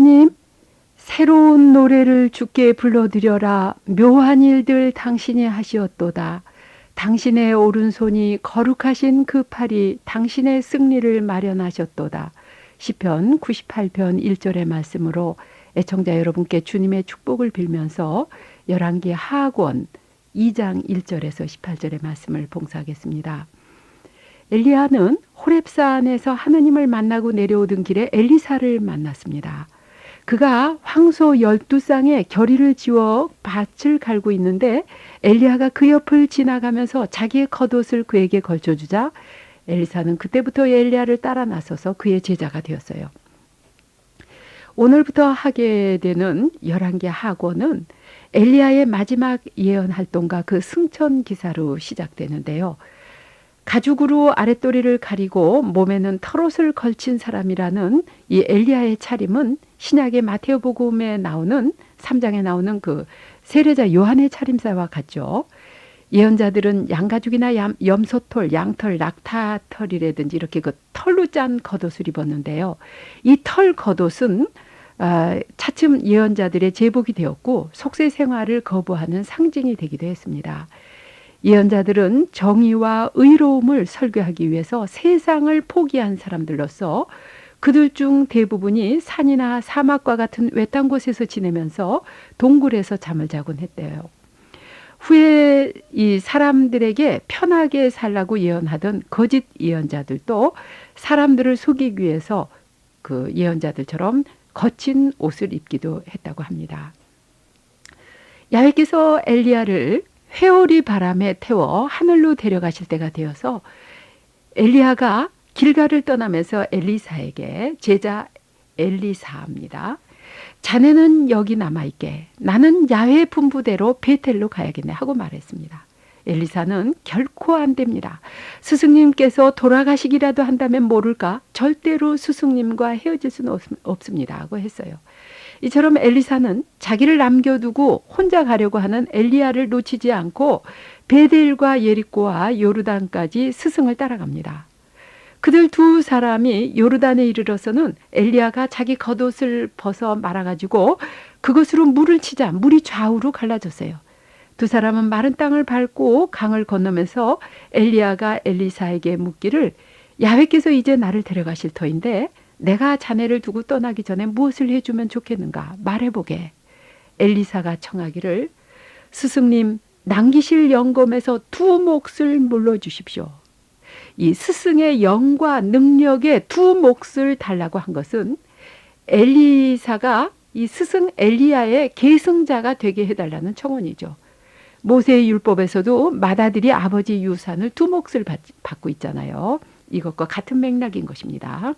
하느님, 새로운 노래를 주께 불러드려라. 묘한 일들 당신이 하시었도다. 당신의 오른손이 거룩하신 그 팔이 당신의 승리를 마련하셨도다. 시편 98편 1절의 말씀으로 애청자 여러분께 주님의 축복을 빌면서 열왕기 하악원 2장 1절에서 18절의 말씀을 봉사하겠습니다. 엘리야는 호렙산에서 하느님을 만나고 내려오던 길에 엘리사를 만났습니다. 그가 황소 12쌍에 겨리를 지워 밭을 갈고 있는데 엘리야가 그 옆을 지나가면서 자기의 겉옷을 그에게 걸쳐주자 엘리사는 그때부터 엘리야를 따라 나서서 그의 제자가 되었어요. 오늘부터 하게 되는 열왕기 하악원은 엘리야의 마지막 예언 활동과 그 승천 기사로 시작되는데요. 가죽으로 아랫도리를 가리고 몸에는 털옷을 걸친 사람이라는 이 엘리야의 차림은 신약의 마태복음에 나오는 3장에 나오는 그 세례자 요한의 차림새와 같죠. 예언자들은 양가죽이나 염소털, 양털, 낙타털이라든지 이렇게 그 털로 짠 겉옷을 입었는데요. 이 털 겉옷은 차츰 예언자들의 제복이 되었고 속세 생활을 거부하는 상징이 되기도 했습니다. 예언자들은 정의와 의로움을 설교하기 위해서 세상을 포기한 사람들로서 그들 중 대부분이 산이나 사막과 같은 외딴 곳에서 지내면서 동굴에서 잠을 자곤 했대요. 후에 이 사람들에게 편하게 살라고 예언하던 거짓 예언자들도 사람들을 속이기 위해서 그 예언자들처럼 거친 옷을 입기도 했다고 합니다. 야훼께서 엘리야를 회오리 바람에 태워 하늘로 데려가실 때가 되어서 엘리야가 길가를 떠나면서 엘리사에게 제자 엘리사입니다. 자네는 여기 남아있게 나는 야훼 분부대로 베텔로 가야겠네 하고 말했습니다. 엘리사는 결코 안 됩니다. 스승님께서 돌아가시기라도 한다면 모를까 절대로 스승님과 헤어질 수는 없습니다 하고 했어요. 이처럼 엘리사는 자기를 남겨두고 혼자 가려고 하는 엘리야를 놓치지 않고 베델과 예리코와 요르단까지 스승을 따라갑니다. 그들 두 사람이 요르단에 이르러서는 엘리야가 자기 겉옷을 벗어 말아가지고 그것으로 물을 치자 물이 좌우로 갈라졌어요. 두 사람은 마른 땅을 밟고 강을 건너면서 엘리야가 엘리사에게 묻기를 야훼께서 이제 나를 데려가실 터인데 내가 자네를 두고 떠나기 전에 무엇을 해주면 좋겠는가 말해보게. 엘리사가 청하기를 스승님 남기실 영검에서 두 몫을 물러주십시오. 이 스승의 영과 능력에 두 몫을 달라고 한 것은 엘리사가 이 스승 엘리야의 계승자가 되게 해달라는 청원이죠. 모세의 율법에서도 맏아들이 아버지 유산을 두 몫을 받고 있잖아요. 이것과 같은 맥락인 것입니다.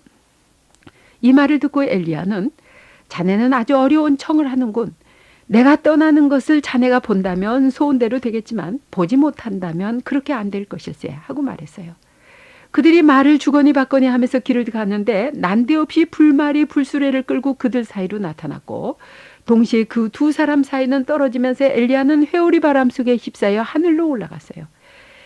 이 말을 듣고 엘리야는 자네는 아주 어려운 청을 하는군. 내가 떠나는 것을 자네가 본다면 소원대로 되겠지만 보지 못한다면 그렇게 안 될 것일세 하고 말했어요. 그들이 말을 주거니 받거니 하면서 길을 갔는데 난데없이 불말이 불수레를 끌고 그들 사이로 나타났고 동시에 그 두 사람 사이는 떨어지면서 엘리야는 회오리 바람 속에 휩싸여 하늘로 올라갔어요.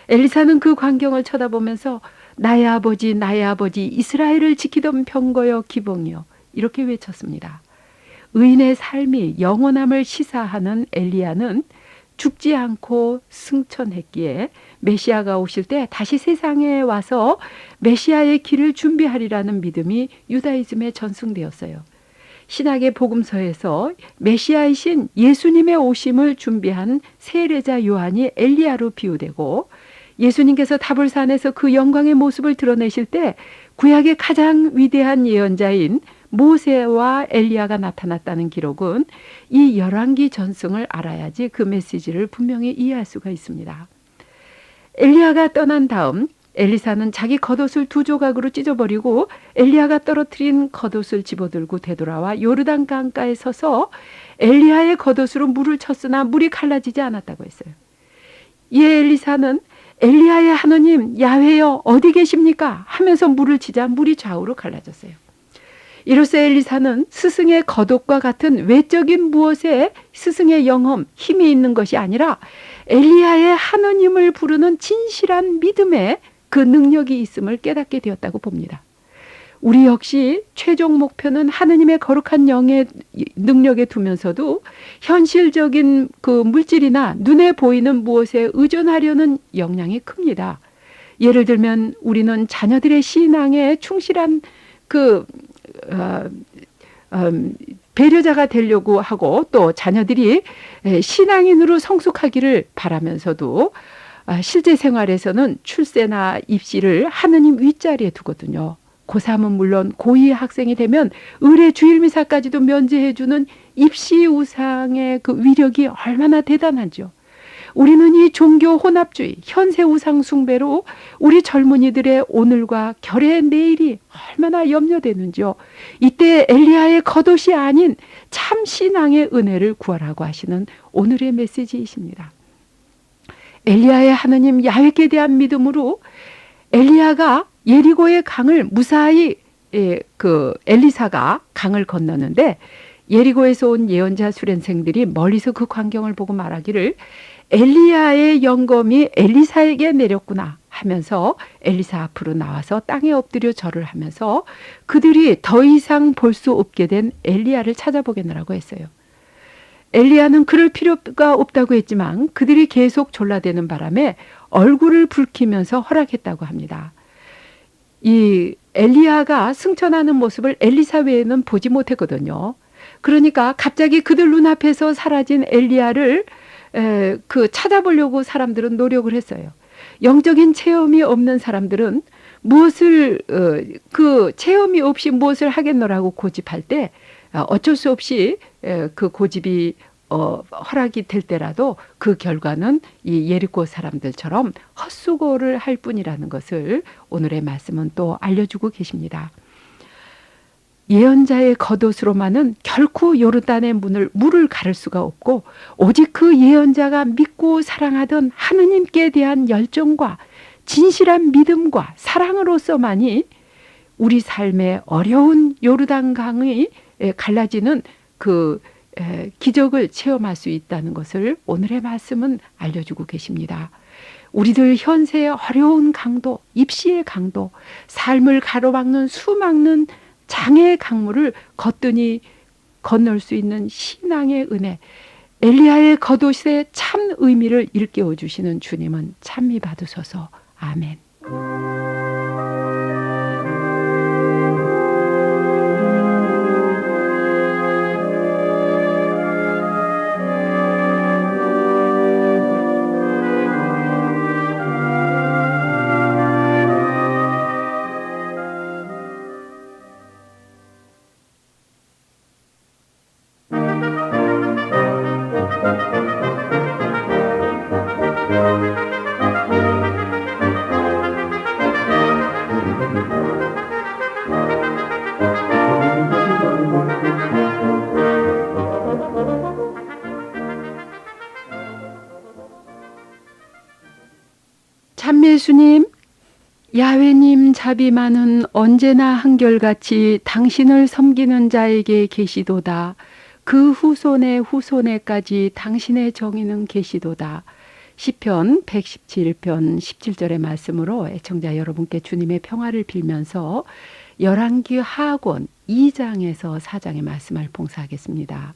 엘리사는 그 광경을 쳐다보면서 나의 아버지 이스라엘을 지키던 병거여 기봉이여 이렇게 외쳤습니다. 의인의 삶이 영원함을 시사하는 엘리야는 죽지 않고 승천했기에 메시아가 오실 때 다시 세상에 와서 메시아의 길을 준비하리라는 믿음이 유다이즘에 전승되었어요. 신약의 복음서에서 메시아이신 예수님의 오심을 준비한 세례자 요한이 엘리야로 비유되고 예수님께서 타볼산에서 그 영광의 모습을 드러내실 때 구약의 가장 위대한 예언자인 모세와 엘리야가 나타났다는 기록은 이 열왕기 전승을 알아야지 그 메시지를 분명히 이해할 수가 있습니다. 엘리야가 떠난 다음 엘리사는 자기 겉옷을 두 조각으로 찢어버리고 엘리야가 떨어뜨린 겉옷을 집어들고 되돌아와 요르단 강가에 서서 엘리야의 겉옷으로 물을 쳤으나 물이 갈라지지 않았다고 했어요. 이에 엘리사는 엘리야의 하느님 야훼여 어디 계십니까? 하면서 물을 치자 물이 좌우로 갈라졌어요. 이로써 엘리사는 스승의 겉옷과 같은 외적인 무엇에 스승의 영험, 힘이 있는 것이 아니라 엘리야의 하느님을 부르는 진실한 믿음에 그 능력이 있음을 깨닫게 되었다고 봅니다. 우리 역시 최종 목표는 하느님의 거룩한 영의 능력에 두면서도 현실적인 그 물질이나 눈에 보이는 무엇에 의존하려는 역량이 큽니다. 예를 들면 우리는 자녀들의 신앙에 충실한 그 배려자가 되려고 하고, 또 자녀들이 신앙인으로 성숙하기를 바라면서도 실제 생활에서는 출세나 입시를 하느님 윗자리에 두거든요. 고3은 물론 고2 학생이 되면 의례 주일미사까지도 면제해주는 입시 우상의 그 위력이 얼마나 대단하죠. 우리는 이 종교 혼합주의, 현세 우상 숭배로 우리 젊은이들의 오늘과 결의 내일이 얼마나 염려되는지요. 이때 엘리야의 겉옷이 아닌 참 신앙의 은혜를 구하라고 하시는 오늘의 메시지이십니다. 엘리야의 하느님 야훼께 대한 믿음으로 엘리야가 예리고의 강을 무사히 그 엘리사가 강을 건너는데, 예리고에서 온 예언자 수련생들이 멀리서 그 광경을 보고 말하기를 엘리야의 영검이 엘리사에게 내렸구나 하면서 엘리사 앞으로 나와서 땅에 엎드려 절을 하면서 그들이 더 이상 볼 수 없게 된 엘리야를 찾아보겠느라고 했어요. 엘리야는 그럴 필요가 없다고 했지만 그들이 계속 졸라대는 바람에 얼굴을 붉히면서 허락했다고 합니다. 이 엘리야가 승천하는 모습을 엘리사 외에는 보지 못했거든요. 그러니까 갑자기 그들 눈앞에서 사라진 엘리야를 그 찾아보려고 사람들은 노력을 했어요. 영적인 체험이 없는 사람들은 무엇을 그 체험이 없이 무엇을 하겠노라고 고집할 때 어쩔 수 없이 그 고집이 허락이 될 때라도 그 결과는 이 예리고 사람들처럼 헛수고를 할 뿐이라는 것을 오늘의 말씀은 또 알려주고 계십니다. 예언자의 겉옷으로만은 결코 요르단의 물을 가를 수가 없고, 오직 그 예언자가 믿고 사랑하던 하느님께 대한 열정과 진실한 믿음과 사랑으로서만이 우리 삶의 어려운 요르단 강이 갈라지는 그 기적을 체험할 수 있다는 것을 오늘의 말씀은 알려주고 계십니다. 우리들 현세의 어려운 강도, 입시의 강도, 삶을 가로막는 수막는 장애의 강물을 거뜬히 건널 수 있는 신앙의 은혜, 엘리야의 겉옷의 참 의미를 일깨워 주시는 주님은 찬미 받으소서. 아멘. 참예수님, 야훼님 자비만은 언제나 한결같이 당신을 섬기는 자에게 계시도다. 그 후손의 후손에까지 당신의 정의는 계시도다. 시편 117편 17절의 말씀으로 애청자 여러분께 주님의 평화를 빌면서 열왕기 하권 2장에서 4장의 말씀을 봉사하겠습니다.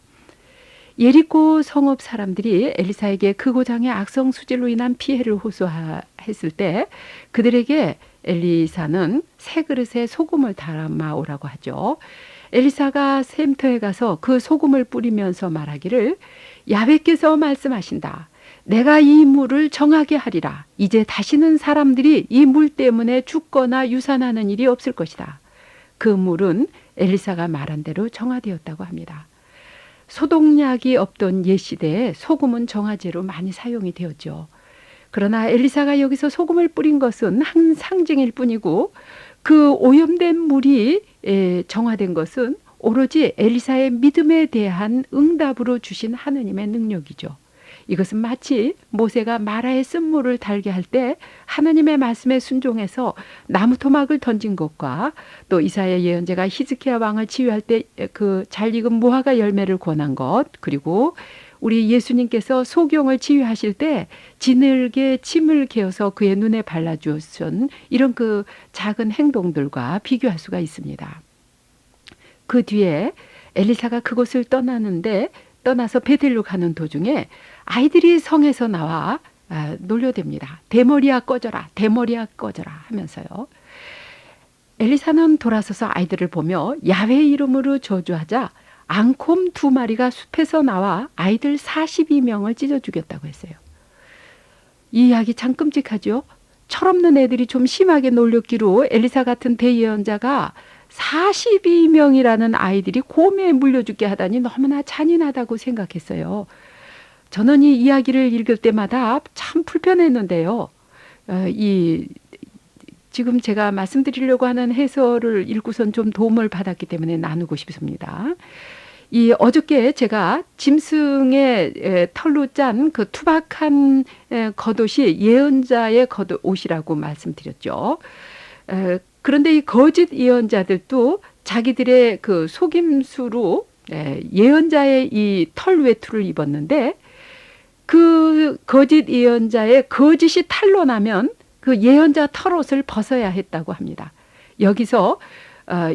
예리고 성읍 사람들이 엘리사에게 그 고장의 악성 수질로 인한 피해를 호소했을 때 그들에게 엘리사는 새 그릇에 소금을 담아 오라고 하죠. 엘리사가 샘터에 가서 그 소금을 뿌리면서 말하기를 야훼께서 말씀하신다. 내가 이 물을 정하게 하리라. 이제 다시는 사람들이 이 물 때문에 죽거나 유산하는 일이 없을 것이다. 그 물은 엘리사가 말한 대로 정화되었다고 합니다. 소독약이 없던 옛 시대에 소금은 정화제로 많이 사용이 되었죠. 그러나 엘리사가 여기서 소금을 뿌린 것은 한 상징일 뿐이고 그 오염된 물이 정화된 것은 오로지 엘리사의 믿음에 대한 응답으로 주신 하느님의 능력이죠. 이것은 마치 모세가 마라에 쓴물을 달게 할 때 하나님의 말씀에 순종해서 나무 토막을 던진 것과 또 이사야 예언자가 히스기야 왕을 치유할 때 그 잘 익은 무화과 열매를 권한 것, 그리고 우리 예수님께서 소경을 치유하실 때 진흙에 침을 개어서 그의 눈에 발라주었던 이런 그 작은 행동들과 비교할 수가 있습니다. 그 뒤에 엘리사가 그곳을 떠나서 베델로 가는 도중에 아이들이 성에서 나와 놀려댑니다. 대머리야 꺼져라, 대머리야 꺼져라 하면서요. 엘리사는 돌아서서 아이들을 보며 야훼 이름으로 저주하자 앙콤 2마리가 숲에서 나와 아이들 42명을 찢어 죽였다고 했어요. 이 이야기 참 끔찍하죠. 철없는 애들이 좀 심하게 놀렸기로 엘리사 같은 대예언자가 42명이라는 아이들이 곰에 물려 죽게 하다니 너무나 잔인하다고 생각했어요. 저는 이 이야기를 읽을 때마다 참 불편했는데요. 지금 제가 말씀드리려고 하는 해설을 읽고선 좀 도움을 받았기 때문에 나누고 싶습니다. 어저께 제가 짐승의 털로 짠 그 투박한 겉옷이 예언자의 겉옷이라고 말씀드렸죠. 그런데 이 거짓 예언자들도 자기들의 그 속임수로 예언자의 이 털 외투를 입었는데 그 거짓 예언자의 거짓이 탄로나면 그 예언자 털옷을 벗어야 했다고 합니다. 여기서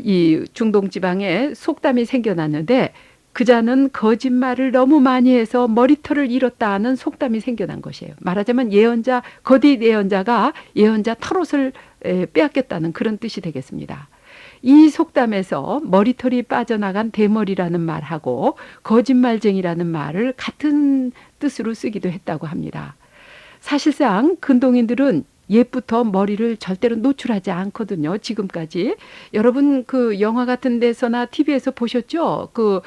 이 중동 지방에 속담이 생겨났는데 그자는 거짓말을 너무 많이 해서 머리털을 잃었다 하는 속담이 생겨난 것이에요. 말하자면 거짓 예언자가 예언자 털옷을 빼앗겼다는 그런 뜻이 되겠습니다. 이 속담에서 머리털이 빠져나간 대머리라는 말하고 거짓말쟁이라는 말을 같은 뜻으로 쓰기도 했다고 합니다. 사실상 근동인들은 옛부터 머리를 절대로 노출하지 않거든요. 지금까지. 여러분 그 영화 같은 데서나 TV에서 보셨죠? 그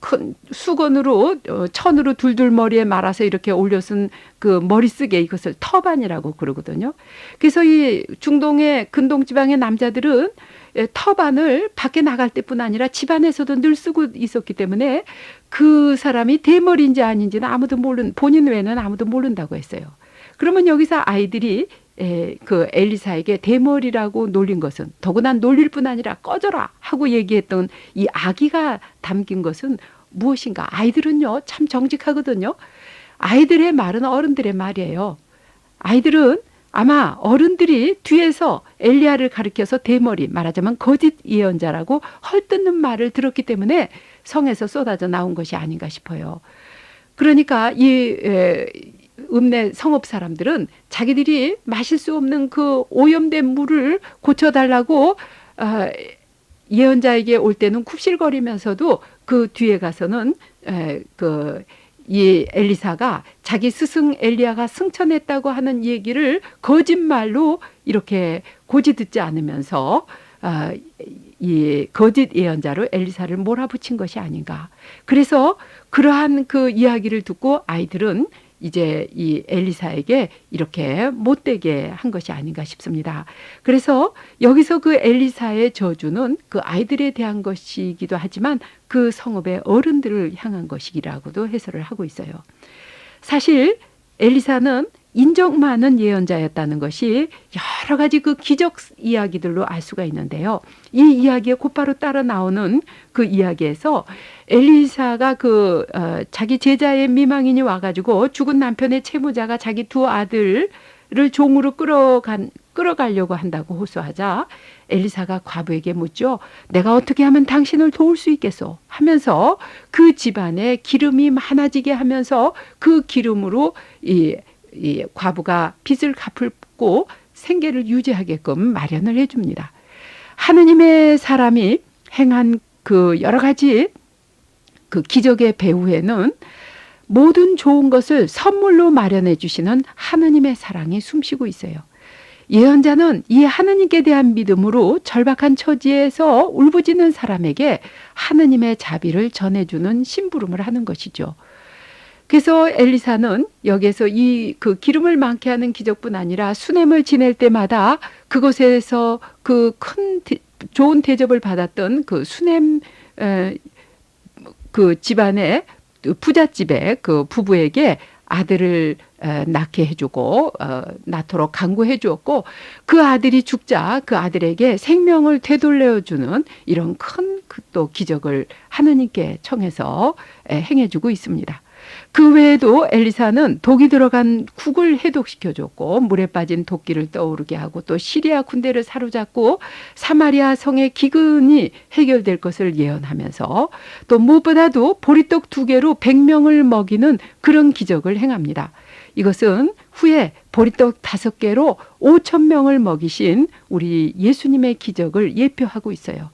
큰 수건으로 천으로 둘둘 머리에 말아서 이렇게 올려쓴 그 머리쓰개, 이것을 터반이라고 그러거든요. 그래서 이 중동의 근동지방의 남자들은 터반을 밖에 나갈 때뿐 아니라 집안에서도 늘 쓰고 있었기 때문에 그 사람이 대머리인지 아닌지는 본인 외에는 아무도 모른다고 했어요. 그러면 여기서 아이들이 그 엘리사에게 대머리라고 놀린 것은, 더구나 놀릴 뿐 아니라 꺼져라 하고 얘기했던 이 악의가 담긴 것은 무엇인가? 아이들은요 참 정직하거든요. 아이들의 말은 어른들의 말이에요. 아이들은 아마 어른들이 뒤에서 엘리야를 가리켜서 대머리, 말하자면 거짓 예언자라고 헐뜯는 말을 들었기 때문에 성에서 쏟아져 나온 것이 아닌가 싶어요. 그러니까 이 읍내 성읍 사람들은 자기들이 마실 수 없는 그 오염된 물을 고쳐달라고 예언자에게 올 때는 굽실거리면서도 그 뒤에 가서는 이 엘리사가 자기 스승 엘리야가 승천했다고 하는 얘기를 거짓말로 이렇게 고지 듣지 않으면서 이 거짓 예언자로 엘리사를 몰아붙인 것이 아닌가. 그래서 그러한 그 이야기를 듣고 아이들은 이제 이 엘리사에게 이렇게 못되게 한 것이 아닌가 싶습니다. 그래서 여기서 그 엘리사의 저주는 그 아이들에 대한 것이기도 하지만 그 성읍의 어른들을 향한 것이라고도 해설을 하고 있어요. 사실 엘리사는 인정 많은 예언자였다는 것이 여러 가지 그 기적 이야기들로 알 수가 있는데요. 이 이야기에 곧바로 따라 나오는 그 이야기에서 엘리사가 자기 제자의 미망인이 와가지고 죽은 남편의 채무자가 자기 2 아들을 종으로 끌어가려고 한다고 호소하자 엘리사가 과부에게 묻죠. 내가 어떻게 하면 당신을 도울 수 있겠소? 하면서 그 집안에 기름이 많아지게 하면서 그 기름으로 이 과부가 빚을 갚고 생계를 유지하게끔 마련을 해줍니다. 하느님의 사람이 행한 그 여러 가지 그 기적의 배후에는 모든 좋은 것을 선물로 마련해 주시는 하느님의 사랑이 숨쉬고 있어요. 예언자는 이 하느님께 대한 믿음으로 절박한 처지에서 울부짖는 사람에게 하느님의 자비를 전해주는 심부름을 하는 것이죠. 그래서 엘리사는 여기에서 그 기름을 많게 하는 기적뿐 아니라 수냄을 지낼 때마다 그곳에서 그 큰 좋은 대접을 받았던 그 수냄 그 집안의 부잣집의 그 부부에게 아들을 낳게 해주고 낳도록 간구해 주었고, 그 아들이 죽자 그 아들에게 생명을 되돌려주는 이런 큰 또 기적을 하느님께 청해서 행해주고 있습니다. 그 외에도 엘리사는 독이 들어간 국을 해독시켜줬고, 물에 빠진 도끼를 떠오르게 하고, 또 시리아 군대를 사로잡고 사마리아 성의 기근이 해결될 것을 예언하면서, 또 무엇보다도 보리떡 2개로 100명을 먹이는 그런 기적을 행합니다. 이것은 후에 보리떡 5개로 5,000명을 먹이신 우리 예수님의 기적을 예표하고 있어요.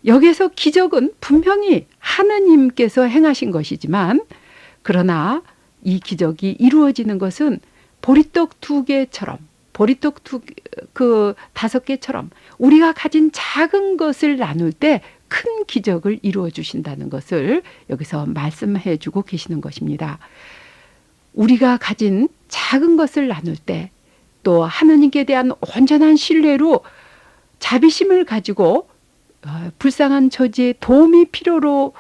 여기에서 기적은 분명히 하느님께서 행하신 것이지만, 그러나 이 기적이 이루어지는 것은 보리떡 2개처럼, 보리떡 5개처럼 우리가 가진 작은 것을 나눌 때 큰 기적을 이루어 주신다는 것을 여기서 말씀해 주고 계시는 것입니다. 우리가 가진 작은 것을 나눌 때, 또 하느님께 대한 온전한 신뢰로 자비심을 가지고 불쌍한 처지에 도움을 필요로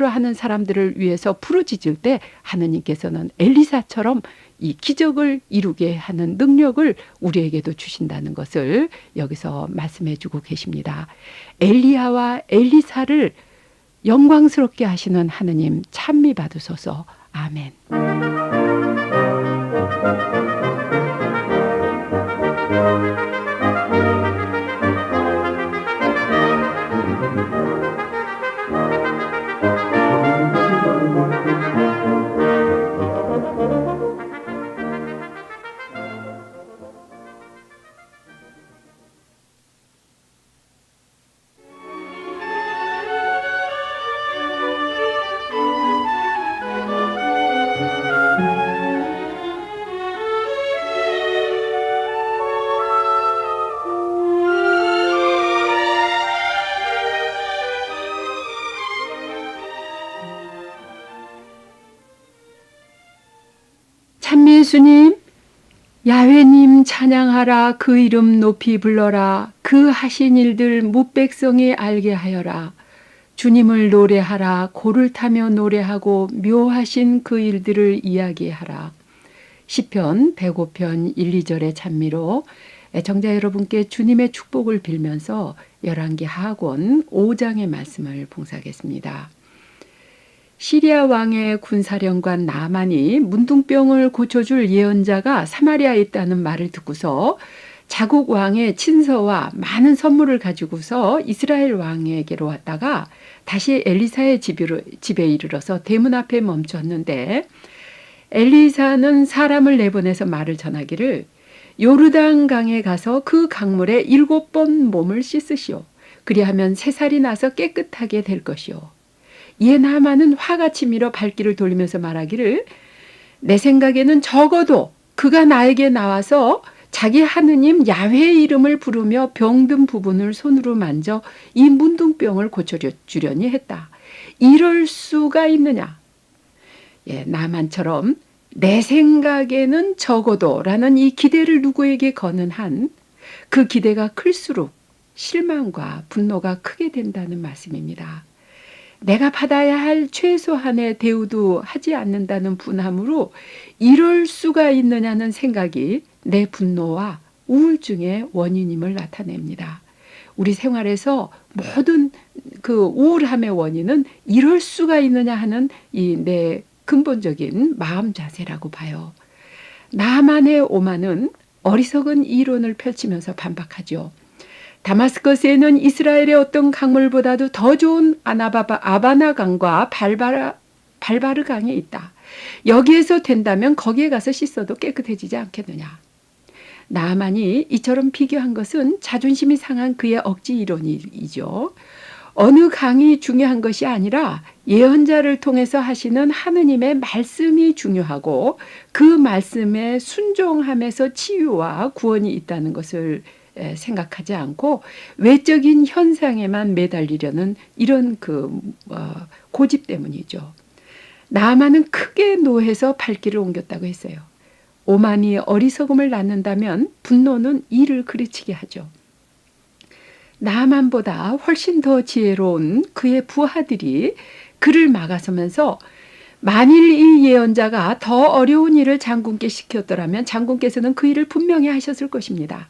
하는 사람들을 위해서 부르짖을 때, 하느님께서는 엘리사처럼 이 기적을 이루게 하는 능력을 우리에게도 주신다는 것을 여기서 말씀해 주고 계십니다. 엘리야와 엘리사를 영광스럽게 하시는 하느님 찬미 받으소서. 아멘. 찬미 예수님, 야훼님 찬양하라. 그 이름 높이 불러라. 그 하신 일들 뭇백성이 알게 하여라. 주님을 노래하라. 고를 타며 노래하고 묘하신 그 일들을 이야기하라. 시편 105편 1, 2절의 찬미로 애청자 여러분께 주님의 축복을 빌면서 열왕기 하권 5장의 말씀을 봉사하겠습니다. 시리아 왕의 군사령관 나만이 문둥병을 고쳐줄 예언자가 사마리아에 있다는 말을 듣고서 자국 왕의 친서와 많은 선물을 가지고서 이스라엘 왕에게로 왔다가 다시 엘리사의 집에 이르러서 대문 앞에 멈췄는데, 엘리사는 사람을 내보내서 말을 전하기를 요르단 강에 가서 그 강물에 7번 몸을 씻으시오. 그리하면 새살이 나서 깨끗하게 될 것이오. 이에 나만은 화가 치밀어 발길을 돌리면서 말하기를, 내 생각에는 적어도 그가 나에게 나와서 자기 하느님 야훼의 이름을 부르며 병든 부분을 손으로 만져 이 문둥병을 고쳐주려니 했다. 이럴 수가 있느냐? 나만처럼 내 생각에는 적어도 라는 이 기대를 누구에게 거는 한, 그 기대가 클수록 실망과 분노가 크게 된다는 말씀입니다. 내가 받아야 할 최소한의 대우도 하지 않는다는 분함으로 이럴 수가 있느냐는 생각이 내 분노와 우울증의 원인임을 나타냅니다. 우리 생활에서 모든 그 우울함의 원인은 이럴 수가 있느냐 하는 이 내 근본적인 마음 자세라고 봐요. 나만의 오만은 어리석은 이론을 펼치면서 반박하죠. 다마스커스에는 이스라엘의 어떤 강물보다도 더 좋은 아바나 강과 발바르 강이 있다. 여기에서 된다면 거기에 가서 씻어도 깨끗해지지 않겠느냐. 나만이 이처럼 비교한 것은 자존심이 상한 그의 억지 이론이죠. 어느 강이 중요한 것이 아니라 예언자를 통해서 하시는 하느님의 말씀이 중요하고, 그 말씀에 순종함에서 치유와 구원이 있다는 것을 생각하지 않고 외적인 현상에만 매달리려는 이런 고집 때문이죠. 나만은 크게 노해서 발길을 옮겼다고 했어요. 오만이 어리석음을 낳는다면 분노는 이를 그르치게 하죠. 나만보다 훨씬 더 지혜로운 그의 부하들이 그를 막아서면서 만일 이 예언자가 더 어려운 일을 장군께 시켰더라면 장군께서는 그 일을 분명히 하셨을 것입니다.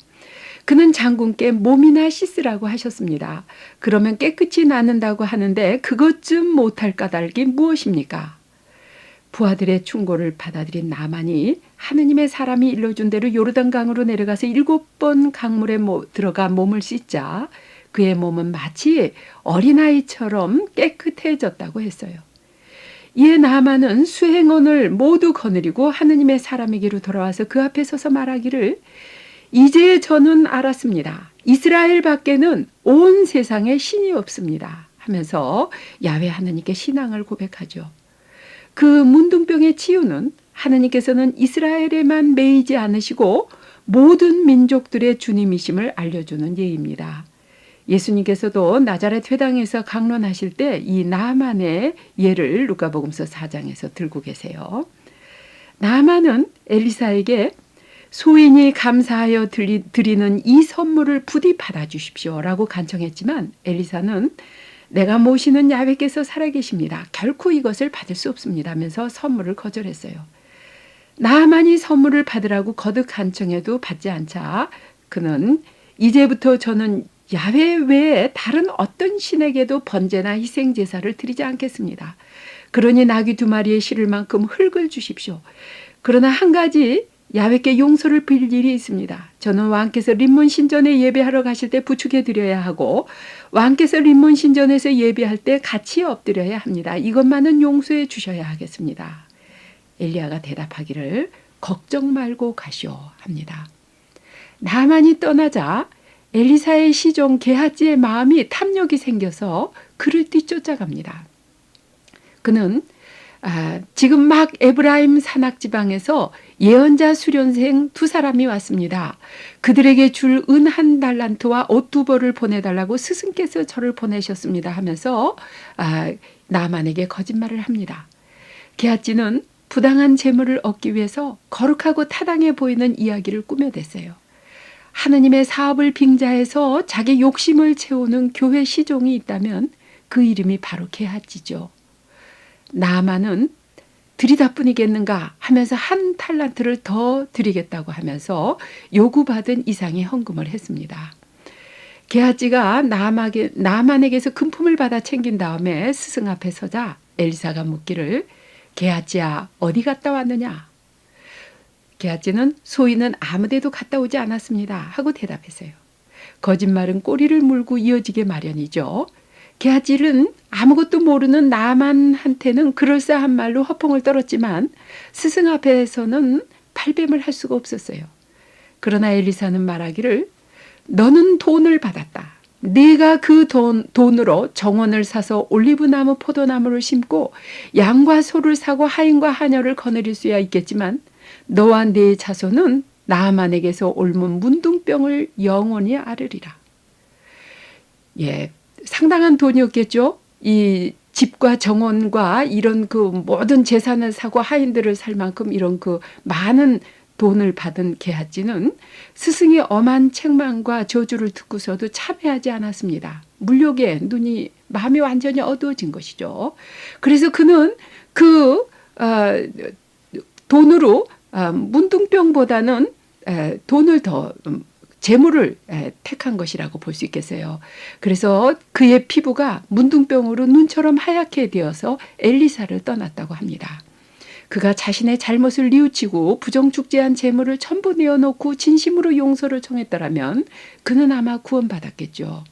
그는 장군께 몸이나 씻으라고 하셨습니다. 그러면 깨끗이 낫는다고 하는데 그것 좀 못할 까닭이 무엇입니까? 부하들의 충고를 받아들인 나만이 하느님의 사람이 일러준 대로 요르단강으로 내려가서 7번 강물에 들어가 몸을 씻자 그의 몸은 마치 어린아이처럼 깨끗해졌다고 했어요. 이에 나만은 수행원을 모두 거느리고 하느님의 사람에게로 돌아와서 그 앞에 서서 말하기를 이제 저는 알았습니다. 이스라엘 밖에는 온 세상에 신이 없습니다. 하면서 야훼 하느님께 신앙을 고백하죠. 그 문둥병의 치유는 하느님께서는 이스라엘에만 매이지 않으시고 모든 민족들의 주님이심을 알려주는 예입니다. 예수님께서도 나자렛 회당에서 강론하실 때 이 나만의 예를 누가복음서 4장에서 들고 계세요. 나만은 엘리사에게 소인이 감사하여 드리는 이 선물을 부디 받아주십시오 라고 간청했지만 엘리사는 내가 모시는 야훼께서 살아계십니다. 결코 이것을 받을 수 없습니다 하면서 선물을 거절했어요. 나만이 선물을 받으라고 거듭 간청해도 받지 않자 그는 이제부터 저는 야훼 외에 다른 어떤 신에게도 번제나 희생제사를 드리지 않겠습니다. 그러니 나귀 2마리에 실을 만큼 흙을 주십시오. 그러나 한 가지 야훼께 용서를 빌 일이 있습니다. 저는 왕께서 림몬 신전에 예배하러 가실 때 부축해 드려야 하고 왕께서 림몬 신전에서 예배할 때 같이 엎드려야 합니다. 이것만은 용서해 주셔야 하겠습니다. 엘리야가 대답하기를 걱정 말고 가시오 합니다. 나만이 떠나자 엘리사의 시종 게하지의 마음이 탐욕이 생겨서 그를 뒤쫓아갑니다. 그는 지금 막 에브라임 산악지방에서 예언자 수련생 2사람이 왔습니다. 그들에게 줄 은 1달란트와 옷 2벌을 보내달라고 스승께서 저를 보내셨습니다 하면서 나만에게 거짓말을 합니다. 게하지는 부당한 재물을 얻기 위해서 거룩하고 타당해 보이는 이야기를 꾸며댔어요. 하느님의 사업을 빙자해서 자기 욕심을 채우는 교회 시종이 있다면 그 이름이 바로 게하지죠. 나만은 드리다뿐이겠는가 하면서 1달란트를 더 드리겠다고 하면서 요구받은 이상의 헌금을 했습니다. 게하지가 나만에게서 금품을 받아 챙긴 다음에 스승 앞에 서자 엘리사가 묻기를 게하지야 어디 갔다 왔느냐? 게하지는 소인은 아무데도 갔다 오지 않았습니다 하고 대답했어요. 거짓말은 꼬리를 물고 이어지게 마련이죠. 게하지는 아무것도 모르는 나만한테는 그럴싸한 말로 허풍을 떨었지만 스승 앞에서는 발뺌을 할 수가 없었어요. 그러나 엘리사는 말하기를 너는 돈을 받았다. 네가 그 돈으로 정원을 사서 올리브나무 포도나무를 심고 양과 소를 사고 하인과 하녀를 거느릴 수야 있겠지만 너와 네 자손은 나만에게서 옮은 문둥병을 영원히 앓으리라. 예, 상당한 돈이었겠죠. 이 집과 정원과 이런 그 모든 재산을 사고 하인들을 살 만큼 이런 그 많은 돈을 받은 게하지는 스승의 엄한 책망과 저주를 듣고서도 참회하지 않았습니다. 물욕에 마음이 완전히 어두워진 것이죠. 그래서 그는 그 돈으로 문둥병보다는 돈을 더 재물을 택한 것이라고 볼 수 있겠어요. 그래서 그의 피부가 문둥병으로 눈처럼 하얗게 되어서 엘리사를 떠났다고 합니다. 그가 자신의 잘못을 뉘우치고 부정축제한 재물을 전부 내어놓고 진심으로 용서를 청했더라면 그는 아마 구원받았겠죠.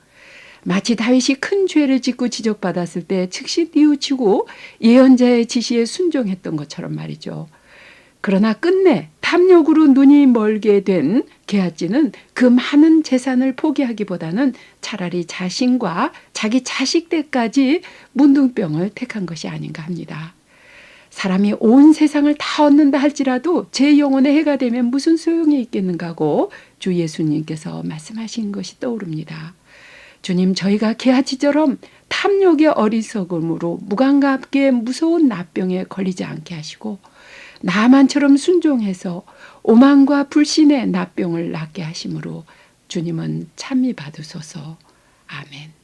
마치 다윗이 큰 죄를 짓고 지적받았을 때 즉시 뉘우치고 예언자의 지시에 순종했던 것처럼 말이죠. 그러나 끝내 탐욕으로 눈이 멀게 된 게하지는 그 많은 재산을 포기하기보다는 차라리 자신과 자기 자식 때까지 문둥병을 택한 것이 아닌가 합니다. 사람이 온 세상을 다 얻는다 할지라도 제 영혼에 해가 되면 무슨 소용이 있겠는가 하고 주 예수님께서 말씀하신 것이 떠오릅니다. 주님, 저희가 게하지처럼 탐욕의 어리석음으로 무감각하게 무서운 나병에 걸리지 않게 하시고 나만처럼 순종해서 오만과 불신의 나병을 낫게 하심으로 주님은 찬미 받으소서. 아멘.